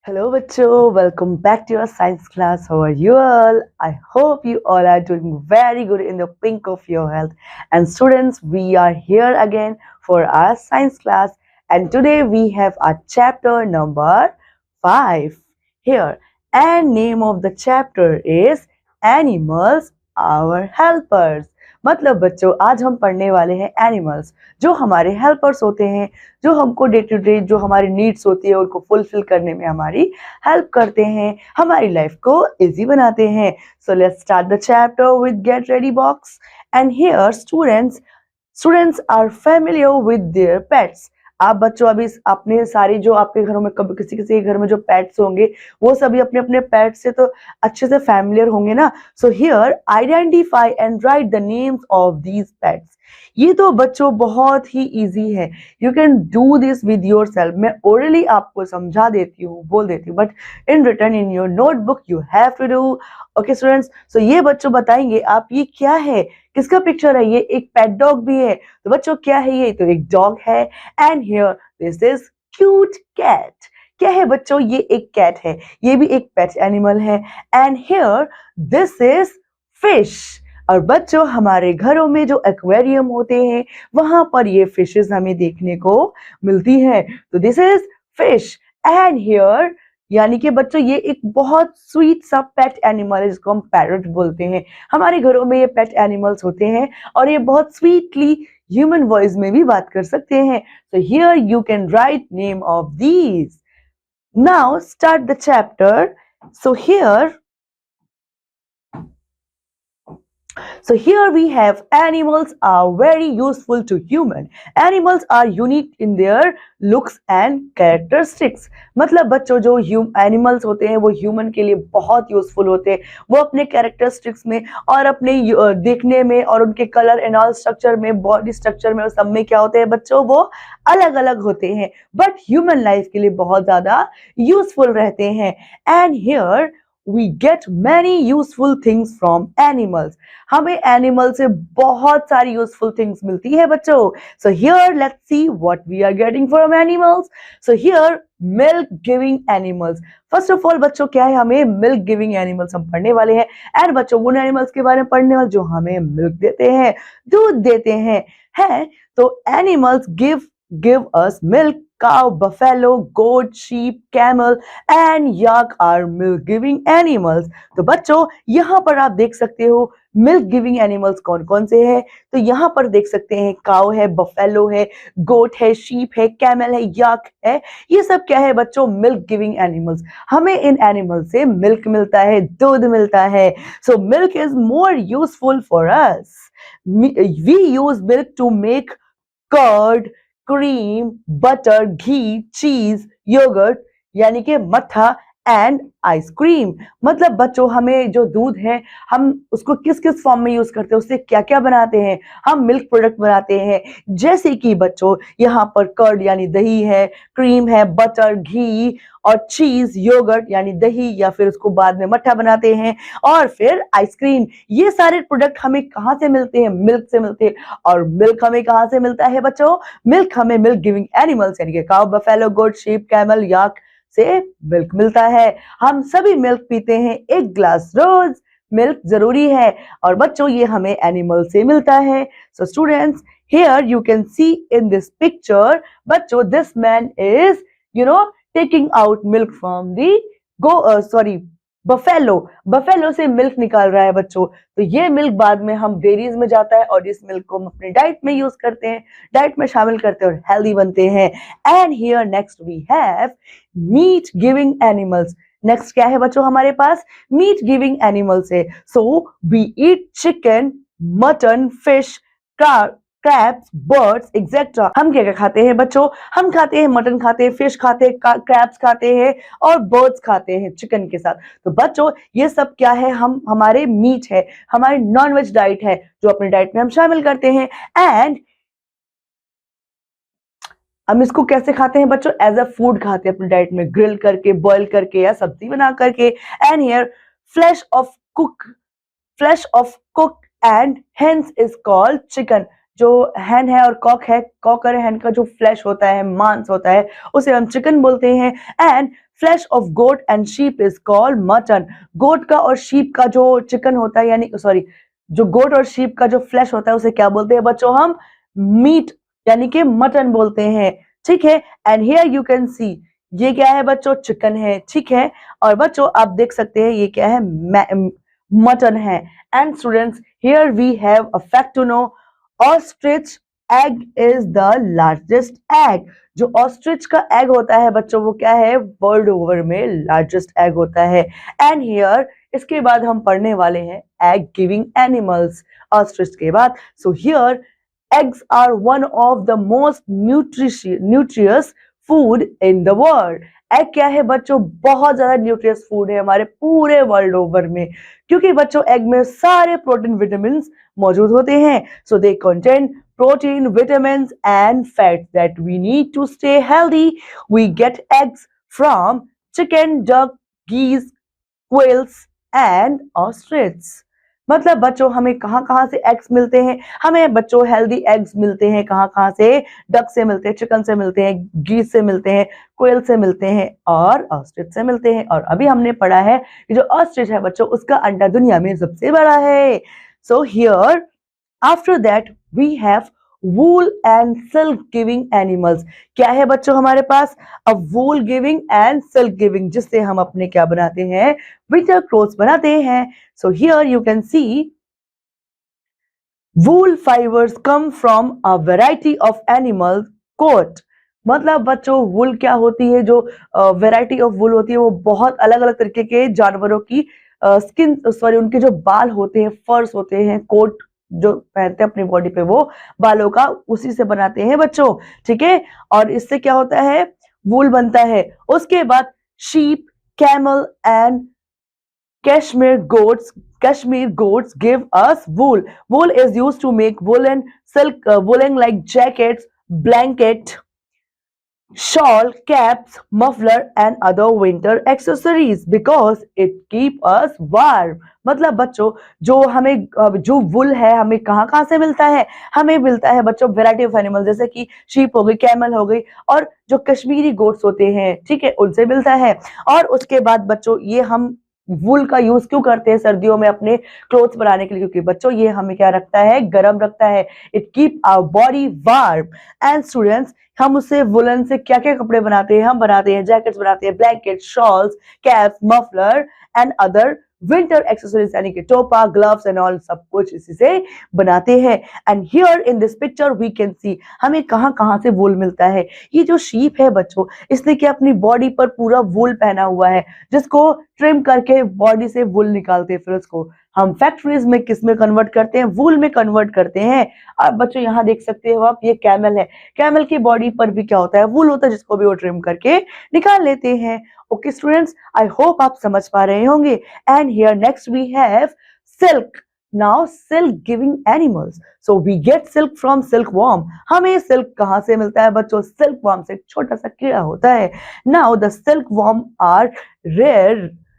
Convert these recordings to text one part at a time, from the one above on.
Hello, Bacho. Welcome back to your science class. How are you all? I hope you all are doing very good in the pink of your health. And students, we are here again for our science class. And today we have our chapter number 5 here. And name of the chapter is Animals, Our Helpers. मतलब बच्चों आज हम पढ़ने वाले हैं animals जो हमारे helpers होते हैं, जो हमको डे टू डे जो हमारी नीड्स होती है उनको फुलफिल करने में हमारी हेल्प करते हैं, हमारी लाइफ को इजी बनाते हैं. So let's start the chapter with get ready box. And here students are familiar with their pets. आप बच्चों अभी अपने सारी जो आपके घरों में कभी किसी किसी के घर में जो पेट्स होंगे वो सभी अपने अपने पेट्स से तो अच्छे से फैमिलियर होंगे ना. So here identify and write the names of these pets. ये तो बच्चों बहुत ही इजी है. You can do this with yourself. मैं ओरली आपको समझा देती हूँ, बोल देती हूँ, but in return in your notebook you have to do. Okay students, so ये बच्चों बताएंगे आप ये क्या है, किसका पिक्चर है. ये एक पेट डॉग भी है. तो बच्चों क्या है ये? तो एक डॉग है. And here this is cute cat. क्या है बच्चों? ये एक कैट है. ये भी एक पेट एनिमल है. And here this is fish. और बच्चों हमारे घरों में जो एक्वेरियम होते हैं वहां पर ये फिशेस हमें देखने को मिलती है. तो this is fish. And here यानी कि बच्चों ये एक बहुत स्वीट सा पेट एनिमल है जिसको हम पैरट बोलते हैं. हमारे घरों में ये पेट एनिमल्स होते हैं और ये बहुत स्वीटली ह्यूमन वॉइस में भी बात कर सकते हैं. So here you can write name of these. Now start the chapter. So here we have animals are very useful to human. Animals are unique in their looks and characteristics. मतलब बच्चों जो animals होते हैं वो human के लिए बहुत useful होते हैं. वो अपने कैरेक्टरिस्टिक्स में और अपने देखने में और उनके कलर एंड ऑल स्ट्रक्चर में, बॉडी स्ट्रक्चर में और सब में क्या होते हैं बच्चों, वो अलग अलग होते हैं बट ह्यूमन लाइफ के लिए बहुत ज्यादा यूजफुल रहते हैं. And here we get many useful things from animals. हमें एनिमल से बहुत सारी यूजफुल थिंग्स मिलती है बच्चों. So here let's see what we are getting from animals. So here milk giving animals. First of all बच्चों क्या है, हमें मिल्क गिविंग एनिमल्स हम पढ़ने वाले हैं. एंड बच्चों उन एनिमल्स के बारे में पढ़ने वाले जो हमें मिल्क देते हैं, दूध देते हैं. है तो animals give us milk. Cow, buffalo, goat, sheep, camel and yak are milk giving animals. तो बच्चों यहाँ पर आप देख सकते हो मिल्क गिविंग एनिमल्स कौन कौन से हैं. तो यहाँ पर देख सकते हैं काउ है, बफेलो है, गोट है, शीप है, कैमल है, याक है. ये सब क्या है बच्चों? Milk giving animals. हमें इन एनिमल से मिल्क मिलता है, दूध मिलता है. So milk is more useful for us. We use milk to make curd, cream, butter, ghee, cheese, yoghurt यानी कि मट्ठा एंड आइसक्रीम. मतलब बच्चों हमें जो दूध है हम उसको किस किस फॉर्म में यूज करते हैं, उससे क्या क्या बनाते हैं. हम मिल्क प्रोडक्ट बनाते हैं जैसे कि बच्चों यहाँ पर कर्ड यानी दही है, क्रीम है, बटर, घी और चीज, योगर्ट यानी दही या फिर उसको बाद में मट्ठा बनाते हैं और फिर आइसक्रीम. ये सारे प्रोडक्ट हमें कहाँ से मिलते हैं? मिल्क से मिलते हैं. और मिल्क हमें कहाँ से मिलता है बच्चों? मिल्क हमें मिल्क गिविंग एनिमल्स यानी कि काउ, बफेलो, गोट, शीप, कैमल, याक से मिल्क मिलता है. हम सभी मिल्क पीते हैं. एक ग्लास रोज मिल्क जरूरी है और बच्चों ये हमें एनिमल से मिलता है. So students here you can see in this picture बच्चों this man is taking out milk from the buffalo से मिल्क निकाल रहा है बच्चों. तो ये मिल्क बाद में हम डेयरीज में जाता है और इस मिल्क को हम अपने डाइट में यूज करते हैं, डाइट में शामिल करते हैं और हेल्दी बनते हैं. And here next we have meat giving animals. Next क्या है बच्चों हमारे पास? मीट गिविंग एनिमल्स है. So we eat chicken, mutton, fish, crabs, birds etcetera. हम क्या क्या खाते हैं बच्चों? हम खाते हैं मटन, खाते हैं फिश, खाते हैं क्रैब्स, खाते हैं और बर्ड्स खाते हैं चिकन के साथ. तो बच्चों ये सब क्या है? हम हमारे मीट है, हमारी नॉन वेज डाइट है जो अपने डाइट में हम शामिल करते हैं. एंड हम इसको कैसे खाते हैं बच्चों? एज अ फूड खाते हैं अपनी डाइट में, ग्रिल करके, बॉईल करके या सब्जी बना करके. And here flash of cook and hence is called chicken. जो हैन है और कॉक है, कॉक और हैन का जो फ्लैश होता है, मांस होता है, उसे हम चिकन बोलते हैं. And flesh of goat and sheep is called mutton. Goat का और शीप का जो चिकन होता है, यानी सॉरी, जो गोट और शीप का जो फ्लैश होता है उसे क्या बोलते हैं बच्चों? हम मीट यानी कि मटन बोलते हैं, ठीक है। And here you can see, ये क्या है बच्चों? चिकन है, ठीक है। और बच्चों आप देख सकते हैं ये क्या है? मटन है। And students, here we have a fact to know, ostrich egg is the largest egg. जो ऑस्ट्रिच का एग होता है बच्चों, वो क्या है? वर्ल्ड ओवर में लार्जेस्ट एग होता है। एंड हियर, इसके बाद हम पढ़ने वाले हैं एग गिविंग एनिमल्स, ऑस्ट्रिच के बाद। So here, eggs are one of the most nutritious food in the world। Egg क्या है बच्चों? बहुत ज्यादा न्यूट्रियस फूड है हमारे पूरे वर्ल्ड ओवर में, क्योंकि बच्चों एग में सारे प्रोटीन विटामिन मौजूद होते हैं। So they contain protein, vitamins and fats that we need to stay healthy। We get eggs from chicken, duck, geese, quails and ostrich। मतलब बच्चों हमें कहाँ कहाँ से एग्स मिलते हैं? हमें बच्चों हेल्दी एग्स मिलते हैं कहाँ कहाँ से? डक से मिलते हैं, चिकन से मिलते हैं, गीस से मिलते हैं, क्वेल से मिलते हैं और ऑस्ट्रिच से मिलते हैं। और अभी हमने पढ़ा है कि जो ऑस्ट्रिच है बच्चों, उसका अंडा दुनिया में सबसे बड़ा है। So here after that we have wool and silk giving animals. क्या है बच्चों हमारे पास? अब wool giving and silk giving, जिससे हम अपने क्या बनाते हैं? विंटर क्लोथ्स बनाते हैं। So here you can see wool fibres come from a variety of animal coat. मतलब बच्चों वूल क्या होती है? जो वेराइटी ऑफ वूल होती है वो बहुत अलग अलग तरीके के जानवरों की स्किन सॉरी उनके जो बाल होते हैं, फर्स होते हैं, कोट जो पहनते हैं अपनी बॉडी पे, वो बालों का उसी से बनाते हैं बच्चों, ठीक है। और इससे क्या होता है? वूल बनता है। उसके बाद sheep, camel and Kashmir goats give us wool। Wool is used to make woolen silk, woolen like jackets, blanket, shawl, caps, muffler and other winter accessories because it keep us warm। मतलब बच्चों जो हमें जो वुल है हमें कहाँ कहाँ से मिलता है? हमें मिलता है बच्चों वेराइटी ऑफ एनिमल, जैसे कि शीप हो गई, कैमल हो गई और जो कश्मीरी गोट्स होते हैं, ठीक है, उनसे मिलता है। और उसके बाद बच्चों ये हम वुल का यूज क्यों करते हैं सर्दियों में अपने क्लोथ्स बनाने के लिए? क्योंकि बच्चों ये हमें क्या रखता है? गर्म रखता है। It keep our body warm. And students, हम उससे वुलन से क्या क्या कपड़े बनाते हैं? हम बनाते हैं जैकेट्स, बनाते हैं blanket, shawls, caps, muffler and other winter accessories, यानी कि टोपा, ग्लव्स एंड ऑल, सब कुछ इसी से बनाते हैं। And here in this picture we can see हमें कहाँ कहाँ से वूल मिलता है। ये जो शीप है बच्चों, इसने क्या अपनी बॉडी पर पूरा वूल पहना हुआ है, जिसको ट्रिम करके बॉडी से वूल निकालते हैं, फिर उसको हम फैक्ट्रीज में किस में कन्वर्ट करते हैं? वूल में कन्वर्ट करते हैं। अब बच्चों यहाँ देख सकते हो आप, ये कैमल है। कैमल की बॉडी पर भी क्या होता है? वूल होता है, जिसको भी वो ट्रिम करके निकाल लेते हैं। ओके स्टूडेंट्स, आई होप आप समझ पा रहे होंगे। And here next we have silk. Now silk giving animals, so we get silk from silk worm. हमें सिल्क कहाँ से मिलता है बच्चों? सिल्क वॉर्म से एक छोटा सा कीड़ा होता है। Now the silk worm are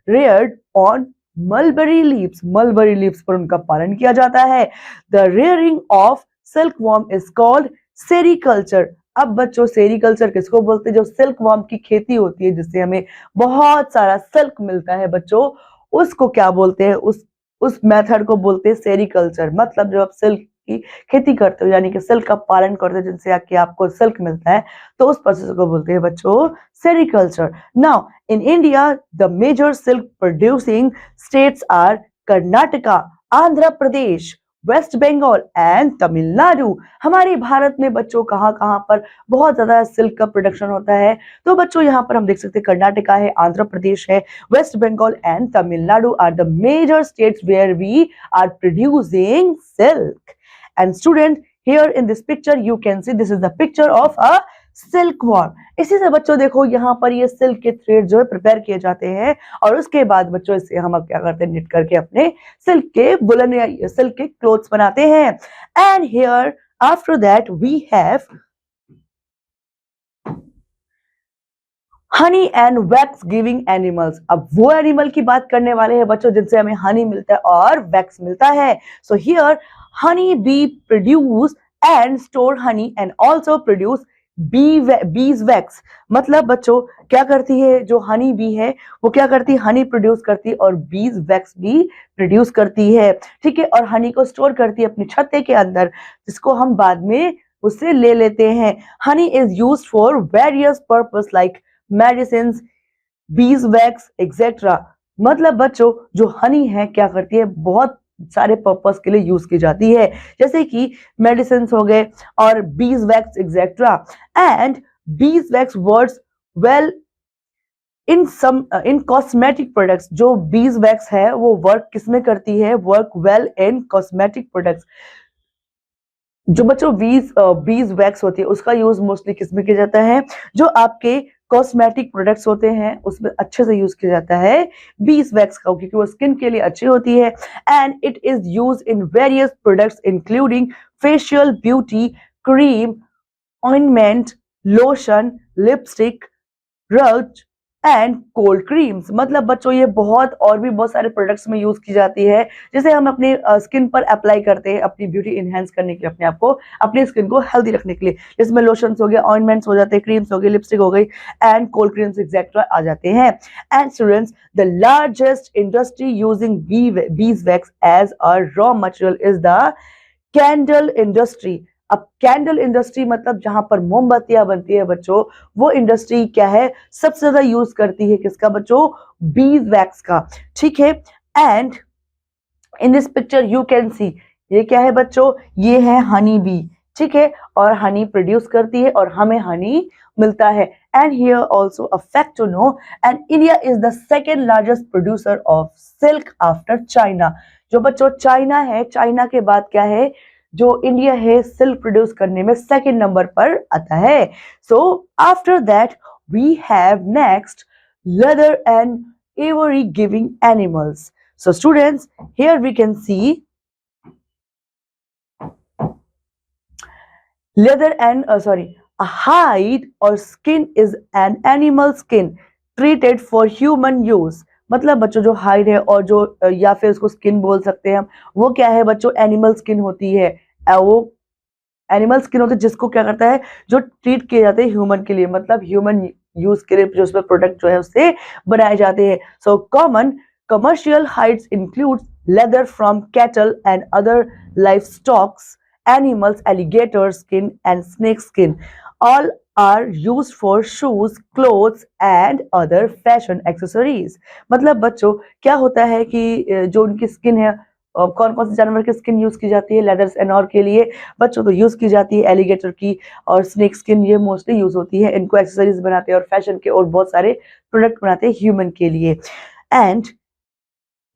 reared on mulberry leaves। mulberry leaves पर उनका पालन किया जाता है। The rearing of silkworm is called sericulture। अब बच्चों सेरिकल्चर किसको बोलते हैं? जो सिल्क वॉर्म की खेती होती है, जिससे हमें बहुत सारा सिल्क मिलता है बच्चों, उसको क्या बोलते हैं? उस मेथड को बोलते हैं सेरिकल्चर। मतलब जब आप सिल्क की खेती करते हो, यानी कि सिल्क का पालन करते हो, जिनसे आके आपको सिल्क मिलता है, तो उस प्रोसेस को बोलते हैं बच्चों sericulture. Now in India the major silk producing states are Karnataka, Andhra Pradesh, West Bengal and Tamil Nadu. हमारे भारत में बच्चों कहाँ कहाँ पर बहुत ज्यादा सिल्क का प्रोडक्शन होता है? तो बच्चों यहाँ पर हम देख सकते हैं कर्नाटका है, आंध्र प्रदेश है, West Bengal and Tamil Nadu are the major states where we are producing silk. And student, here in this picture you can see this is the picture of a silkworm। इसी से बच्चों देखो यहाँ पर ये सिल्क के थ्रेड जो है प्रिपेयर किए जाते हैं, और उसके बाद बच्चों इससे हम अब क्या करते हैं? निट करके अपने सिल्क के वुलन या सिल्क के क्लोथ्स बनाते हैं। And here after that we have honey and wax giving animals. अब वो एनिमल की बात करने वाले हैं बच्चों जिनसे हमें हनी मिलता है और वैक्स मिलता है। So here honey bee produce and store honey and also produce bees wax, मतलब बच्चों क्या करती है, जो हनी बी है वो क्या करती है, हनी प्रोड्यूस करती है और बीज वैक्स भी प्रोड्यूस करती है, ठीक है। और हनी को स्टोर करती है अपने छत्ते के अंदर, जिसको हम बाद में उससे ले लेते हैं। Honey is used for various purpose like medicine, bees wax etcetera. मतलब बच्चों जो हनी है क्या करती है, बहुत सारे पर्पस के लिए यूज की जाती है, जैसे कि मेडिसिन हो गए और bees wax etcetera. And bees wax works well in cosmetic products. जो बीज वैक्स है वो वर्क किसमें करती है, work well in cosmetic products. जो बच्चों बीज वैक्स होती है उसका यूज मोस्टली किसमें किया जाता है, जो आपके कॉस्मेटिक प्रोडक्ट्स होते हैं उसमें अच्छे से यूज किया जाता है बीज वैक्स का, क्योंकि वो स्किन के लिए अच्छी होती है। And it is use in various products including facial beauty cream, ointment, lotion, lipstick, रज एंड कोल्ड क्रीम्स। मतलब बच्चों ये बहुत और भी बहुत सारे प्रोडक्ट्स में यूज की जाती है, जिसे हम अपने स्किन पर अप्लाई करते हैं अपनी ब्यूटी इनहेंस करने के लिए, अपने आप को, अपनी स्किन को हेल्दी रखने के लिए। जिसमें लोशंस हो गए, ऑइंटमेंट्स हो जाते हैं, क्रीम्स हो गई, लिपस्टिक हो गई एंड कोल्ड क्रीम्स एक्सेट्रा आ जाते हैं। And students, the largest industry using beeswax as a raw material is the candle industry. अब कैंडल इंडस्ट्री मतलब जहां पर मोमबत्तियां बनती है बच्चों, वो इंडस्ट्री क्या है, सबसे ज्यादा यूज करती है किसका बच्चों, बीज वैक्स का, ठीक है। And in this picture you can see, ये क्या है बच्चों, ये है हनी बी, ठीक है। और हनी प्रोड्यूस करती है और हमें हनी मिलता है। And here also a fact to know, and India is the second largest producer of silk after China. जो बच्चों चाइना है, चाइना के बाद क्या है, जो इंडिया है सिल्क प्रोड्यूस करने में सेकेंड नंबर पर आता है। So after that we have next leather and ivory giving animals. So students, here we can see leather and a hide or skin is an animal skin treated for human use. मतलब बच्चों जो hide है और जो या फिर उसको skin बोल सकते हैं हम, वो क्या है बच्चों, एनिमल स्किन होती है। वो एनिमल स्किन होती है जिसको क्या करता है, जो ट्रीट किए जाते हैं ह्यूमन के लिए, मतलब ह्यूमन यूज के लिए जो उसमें प्रोडक्ट जो है उससे बनाए जाते हैं। So common commercial hides include leather from cattle and other livestock animals, alligator skin and snake skin. All are used for shoes, clothes and other fashion accessories. मतलब बच्चों क्या होता है कि जो उनकी स्किन है, कौन कौन से जानवर की स्किन यूज की जाती है लेदर्स एंड और के लिए बच्चों, तो यूज की जाती है एलिगेटर की और स्नेक स्किन, ये मोस्टली यूज होती है। इनको एक्सेसरीज बनाते हैं और फैशन के और बहुत सारे प्रोडक्ट बनाते हैं ह्यूमन के लिए। And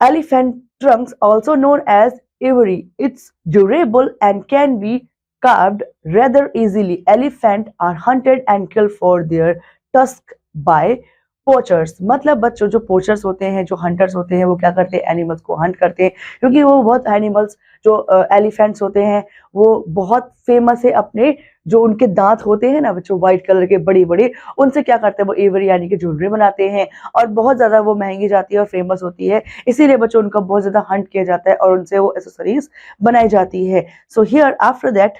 elephant trunks, also known as ivory, it's durable and can be carved rather easily. Elephant are hunted and killed for their tusk by poachers. मतलब बच्चों जो पोचर्स होते हैं, जो हंटर्स होते हैं, वो क्या करते हैं, एनिमल्स को हंट करते हैं, क्योंकि वो बहुत एनिमल्स जो एलिफेंट्स होते हैं वो बहुत फेमस है अपने जो उनके दांत होते हैं ना बच्चों, व्हाइट कलर के बड़ी बड़ी, उनसे क्या करते हैं वो एवरी यानी कि ज्वेलरी बनाते हैं और बहुत ज्यादा वो महंगी जाती है और फेमस होती है, इसीलिए बच्चों उनका बहुत ज्यादा हंट किया जाता है और उनसे वो एसेसरीज बनाई जाती है। So here after that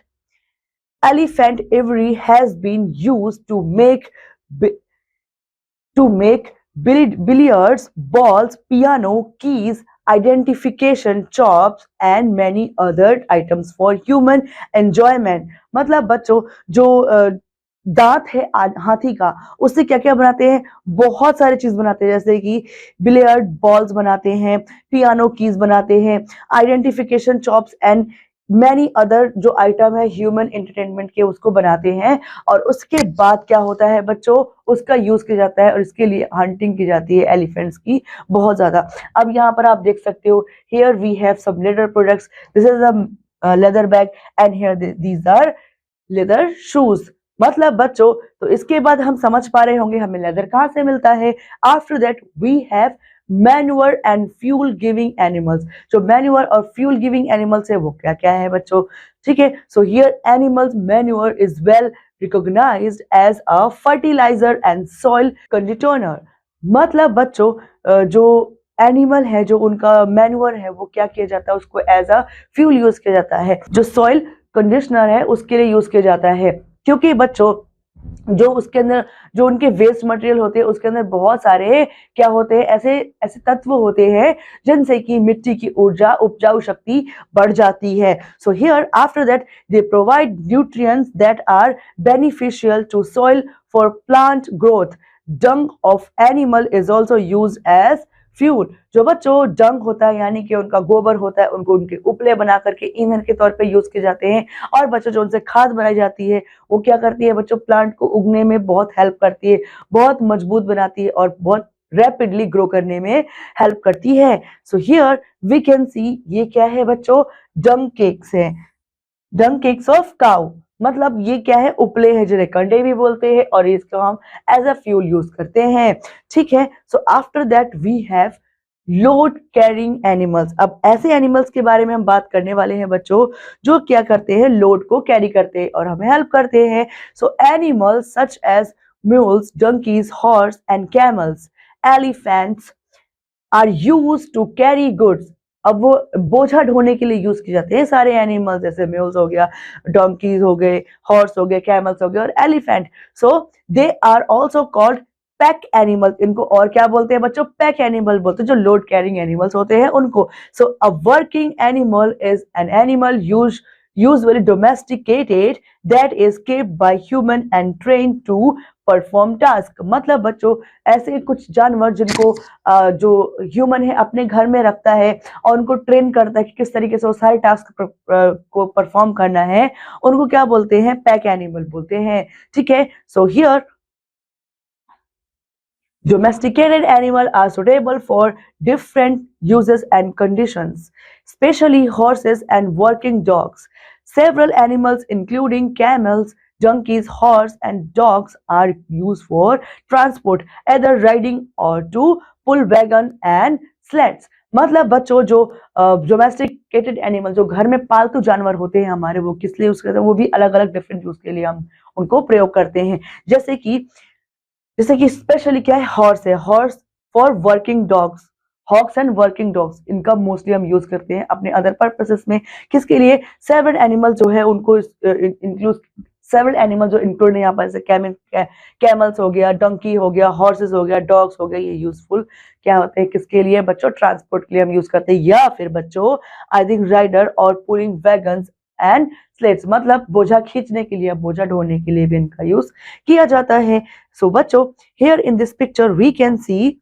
elephant ivory has been used to make billiards balls, piano keys, identification chops and many other items for human enjoyment। मतलब बच्चों जो दांत है हाथी का, उससे क्या क्या बनाते हैं, बहुत सारी चीज बनाते हैं, जैसे कि बिलियर्ड बॉल्स बनाते हैं, पियानो कीज बनाते हैं, identification chops and many other जो आइटम है ह्यूमन एंटरटेनमेंट के उसको बनाते हैं। और उसके बाद क्या होता है बच्चों, उसका यूज किया जाता है और इसके लिए हंटिंग की जाती है एलिफेंट्स की बहुत ज्यादा। अब यहाँ पर आप देख सकते हो, here we have some leather products, this is a leather bag and here these are leather shoes. मतलब बच्चों तो इसके बाद हम समझ पा रहे होंगे हमें लेदर कहाँ से मिलता है। After that we have manure and fuel giving animals. जो मैन्यूअर और फ्यूल गिविंग एनिमल्स है वो क्या क्या है बच्चों, ठीक है। So here animals manure is well recognised as a fertiliser and soil conditioner. मतलब बच्चों जो एनिमल है, जो उनका मैन्यूअर है वो क्या किया जाता है, उसको एज अ फ्यूल यूज किया जाता है, जो सॉइल कंडीशनर है उसके लिए यूज किया जाता है। क्योंकि बच्चों जो उसके अंदर जो उनके वेस्ट मटेरियल होते हैं उसके अंदर बहुत सारे क्या होते हैं, ऐसे ऐसे तत्व होते हैं जिनसे कि मिट्टी की ऊर्जा उपजाऊ शक्ति बढ़ जाती है. So here after that they provide nutrients that are beneficial to soil for plant growth. Dung of animal is also use as fuel. जो बच्चों डंग होता है यानी कि उनका गोबर होता है, उनको उनके उपले बना करके ईंधन के तौर पे यूज किए जाते हैं. और बच्चों जो उनसे खाद बनाई जाती है वो क्या करती है बच्चों, प्लांट को उगने में बहुत हेल्प करती है, बहुत मजबूत बनाती है और बहुत रैपिडली ग्रो करने में हेल्प करती है. So here we can see ये क्या है बच्चों, डंग केक्स है. डंग केक्स ऑफ काउ मतलब ये क्या है, उपले है जिन्हें कंडे भी बोलते हैं और इसको हम एज अ फ्यूल यूज करते हैं. ठीक है. So after that we have load carrying animals. अब ऐसे एनिमल्स के बारे में हम बात करने वाले हैं बच्चों जो क्या करते हैं, लोड को कैरी करते हैं और हमें हेल्प करते हैं. So animals such as mules, donkeys, horse and camels, elephants are used to carry goods. अब वो बोझा ढोने के लिए यूज किए जाते हैं सारे एनिमल्स, जैसे म्यूल्स हो गया, डोंकीज हो गए, हॉर्स हो गए, कैमल्स हो गए और elephant. So they are also called pack animal. इनको और क्या बोलते हैं बच्चों, पैक एनिमल बोलते हैं, जो लोड कैरिंग एनिमल्स होते हैं उनको. So a working animal is an animal usually domesticated that is kept by human and trained to perform task. मतलब बच्चों ऐसे कुछ जानवर जिनको जो ह्यूमन है अपने घर में रखता है और उनको ट्रेन करता है कि किस तरीके से वो सारे टास्क को परफॉर्म करना है, उनको क्या बोलते हैं, पैक एनिमल बोलते हैं. ठीक है. So here domesticated animals are suitable for different uses and conditions, especially horses and working dogs. Several animals, including camels, donkeys, horses, and dogs, are used for transport, either riding or to pull wagon and sleds. मतलब बच्चों जो domesticated animal, जो घर में पालतू जानवर होते हैं हमारे, वो किस लिए यूज करते हैं, वो भी अलग अलग डिफरेंट यूज के लिए हम उनको प्रयोग करते हैं. जैसे कि स्पेशली क्या है, हॉर्स है. Horse for working dogs, hawks and working dogs, इनका मोस्टली हम यूज करते हैं अपने अदर पर्पसेस में. किसके लिए, सेवरल एनिमल जो है उनको इंक्लूड, सेवरल एनिमल जो इंक्लूड है यहाँ पर, जैसे कैमल्स हो गया, डंकी हो गया, हॉर्सेस हो गया, डॉग्स हो गया, ये यूजफुल क्या होते हैं, किसके लिए बच्चों, ट्रांसपोर्ट के लिए हम यूज करते हैं. या फिर बच्चों आई थिंक राइडर और पुलिंग वैगन्स एंड स्लेट्स, मतलब बोझा खींचने के लिए, बोझा ढोने के लिए भी इनका यूज किया जाता है. सो बच्चों here in this picture we can see,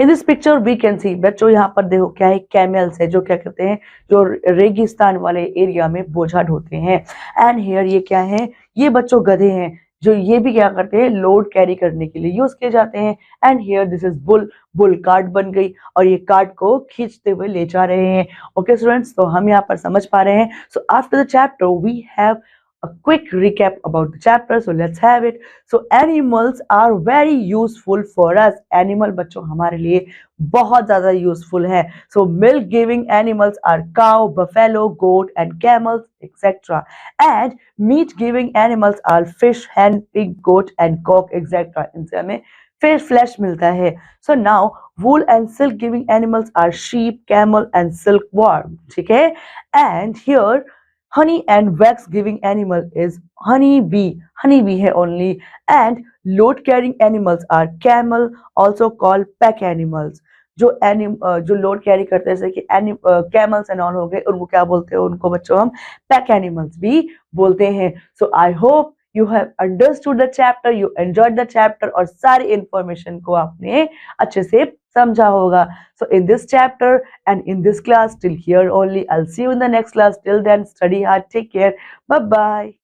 in this picture we can see बच्चों यहाँ पर देखो क्या है, कैमल्स है जो क्या करते हैं, जो रेगिस्तान वाले एरिया में बोझा ढोते हैं. एंड हियर ये क्या है, ये बच्चों गधे हैं जो ये भी क्या करते हैं, लोड कैरी करने के लिए यूज किए जाते हैं. And here this is bull, bull cart बन गई और ये कार्ट को खींचते हुए ले जा रहे हैं. ओके स्टूडेंट्स, तो हम यहाँ पर समझ पा रहे हैं. So after the chapter we have a quick recap about the chapter, so let's have it. So animals are very useful for us. Animal बच्चों हमारे लिए बहुत ज्यादा यूजफुल है. So milk giving animals are cow, buffalo, goat and camels etc. And meat giving animals are fish, hen, pig, goat and cock etc. इनसे हमें फिर flash मिलता है. So now wool and silk giving animals are sheep, camel and silkworm. ठीक है. And here honey and wax giving animal is honey bee. Honey bee है only. And load carrying animals are camel, also called pack animals. जो load carry करते हैं जैसे कि camels and all हो गए, उनको क्या बोलते हैं, उनको बच्चों हम पैक एनिमल्स भी बोलते हैं. So I hope you have understood the chapter, you enjoyed the chapter और सारी इंफॉर्मेशन को आपने अच्छे से समझा होगा. So in this chapter and in this class till here only. I'll see you in the next class. Till then, study hard. Take care. Bye bye.